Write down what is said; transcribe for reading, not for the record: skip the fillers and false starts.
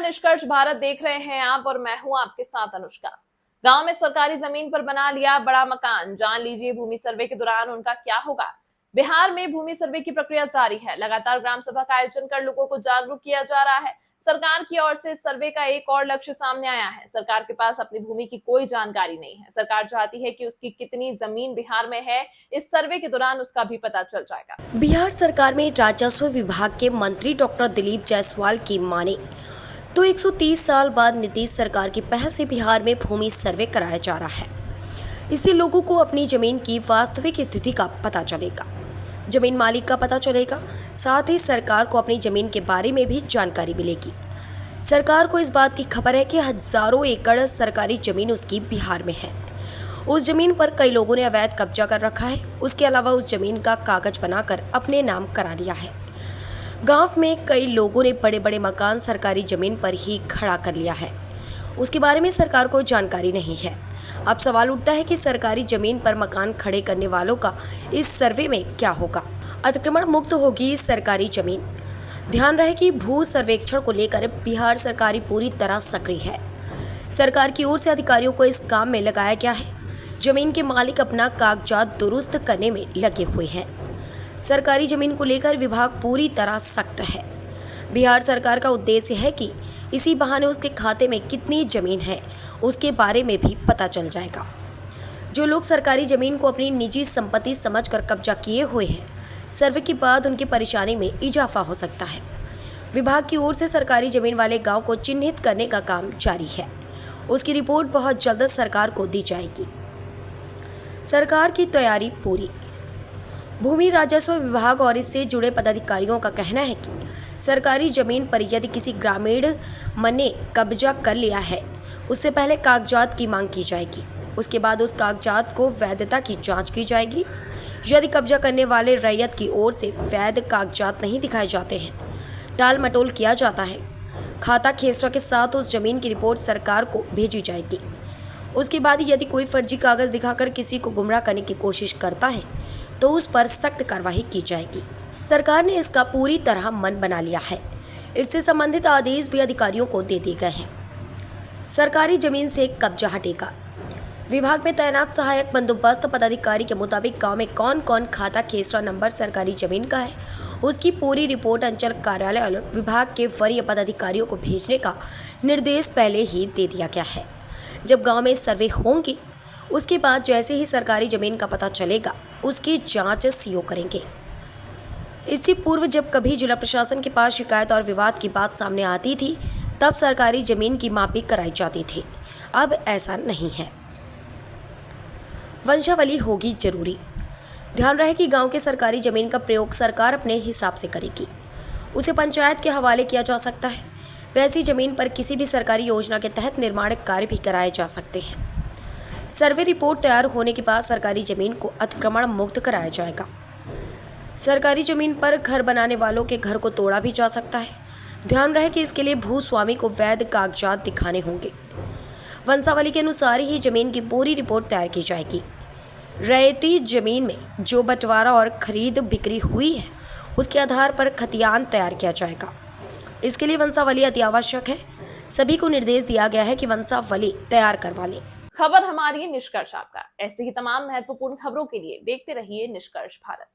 निष्कर्ष भारत देख रहे हैं आप और मैं हूं आपके साथ अनुष्का। गांव में सरकारी जमीन पर बना लिया बड़ा मकान, जान लीजिए भूमि सर्वे के दौरान उनका क्या होगा। बिहार में भूमि सर्वे की प्रक्रिया जारी है। लगातार ग्राम सभा का आयोजन कर लोगों को जागरूक किया जा रहा है। सरकार की ओर से सर्वे का एक और लक्ष्य सामने आया है। सरकार के पास अपनी भूमि की कोई जानकारी नहीं है। सरकार चाहती है कि उसकी कितनी जमीन बिहार में है, इस सर्वे के दौरान उसका भी पता चल जाएगा। बिहार सरकार में राजस्व विभाग के मंत्री डॉक्टर दिलीप जायसवाल की माने तो 130 साल बाद नीतीश सरकार की पहल से बिहार में भूमि सर्वे कराया जा रहा है। इससे लोगों को अपनी जमीन की वास्तविक स्थिति का पता चलेगा, जमीन मालिक का पता चलेगा, साथ ही सरकार को अपनी जमीन के बारे में भी जानकारी मिलेगी। सरकार को इस बात की खबर है कि हजारों एकड़ सरकारी जमीन उसकी बिहार में है। उस जमीन पर कई लोगों ने अवैध कब्जा कर रखा है। उसके अलावा उस जमीन का कागज बनाकर अपने नाम करा लिया है। गांव में कई लोगों ने बड़े बड़े मकान सरकारी जमीन पर ही खड़ा कर लिया है। उसके बारे में सरकार को जानकारी नहीं है। अब सवाल उठता है कि सरकारी जमीन पर मकान खड़े करने वालों का इस सर्वे में क्या होगा। अतिक्रमण मुक्त होगी सरकारी जमीन। ध्यान रहे कि भू सर्वेक्षण को लेकर बिहार सरकार पूरी तरह सक्रिय है। सरकार की ओर से अधिकारियों को इस काम में लगाया गया है। जमीन के मालिक अपना कागजात दुरुस्त करने में लगे हुए हैं। सरकारी जमीन को लेकर विभाग पूरी तरह सख्त है। बिहार सरकार का उद्देश्य है कि इसी बहाने उसके खाते में कितनी जमीन है उसके बारे में भी पता चल जाएगा। जो लोग सरकारी जमीन को अपनी निजी संपत्ति समझकर कब्जा किए हुए हैं, सर्वे के बाद उनकी परेशानी में इजाफा हो सकता है। विभाग की ओर से सरकारी जमीन वाले गांव को चिन्हित करने का काम जारी है। उसकी रिपोर्ट बहुत जल्द सरकार को दी जाएगी। सरकार की तैयारी पूरी। भूमि राजस्व विभाग और इससे जुड़े पदाधिकारियों का कहना है कि सरकारी जमीन पर यदि किसी ग्रामीण ने कब्जा कर लिया है, उससे पहले कागजात की मांग की जाएगी। उसके बाद उस कागजात को वैधता की जांच की जाएगी। यदि कब्जा करने वाले रैयत की ओर से वैध कागजात नहीं दिखाए जाते हैं, टाल मटोल किया जाता है, खाता खेसरा के साथ उस जमीन की रिपोर्ट सरकार को भेजी जाएगी। उसके बाद यदि कोई फर्जी कागज दिखाकर किसी को गुमराह करने की कोशिश करता है तो उस पर सख्त कार्रवाई की जाएगी। सरकार ने इसका पूरी तरह मन बना लिया है। इससे संबंधित आदेश भी अधिकारियों को दे दिए गए हैं। सरकारी जमीन से कब्जा हटेगा। विभाग में तैनात सहायक बंदोबस्त पदाधिकारी के मुताबिक गांव में कौन कौन खाता खेसरा नंबर सरकारी जमीन का है, उसकी पूरी रिपोर्ट अंचल कार्यालय और विभाग के वरीय पदाधिकारियों को भेजने का निर्देश पहले ही दे दिया गया है। जब गांव में सर्वे होंगी, उसके बाद जैसे ही सरकारी जमीन का पता चलेगा, उसकी जांच सीओ करेंगे। इससे पूर्व जब कभी जिला प्रशासन के पास शिकायत और विवाद की बात सामने आती थी, तब सरकारी जमीन की मापी कराई जाती थी। अब ऐसा नहीं है। वंशावली होगी जरूरी। ध्यान रहे कि गांव के सरकारी जमीन का प्रयोग सरकार अपने हिसाब से करेगी। उसे पंचायत के हवाले किया जा सकता है। वैसी जमीन पर किसी भी सरकारी योजना के तहत निर्माण कार्य भी कराए जा सकते हैं। सर्वे रिपोर्ट तैयार होने के बाद सरकारी जमीन को अतिक्रमण मुक्त कराया जाएगा। सरकारी जमीन पर घर बनाने वालों के घर को तोड़ा भी जा सकता है। ध्यान रहे कि इसके लिए भूस्वामी को वैध कागजात दिखाने होंगे। वंशावली के अनुसार ही जमीन की पूरी रिपोर्ट तैयार की जाएगी। रैयती जमीन में जो बंटवारा और खरीद बिक्री हुई है, उसके आधार पर खतियान तैयार किया जाएगा। इसके लिए वंशावली अति आवश्यक है। सभी को निर्देश दिया गया है कि वंशावली तैयार करवा लें। खबर हमारी, निष्कर्ष आपका। ऐसे ही तमाम महत्वपूर्ण खबरों के लिए देखते रहिए निष्कर्ष भारत।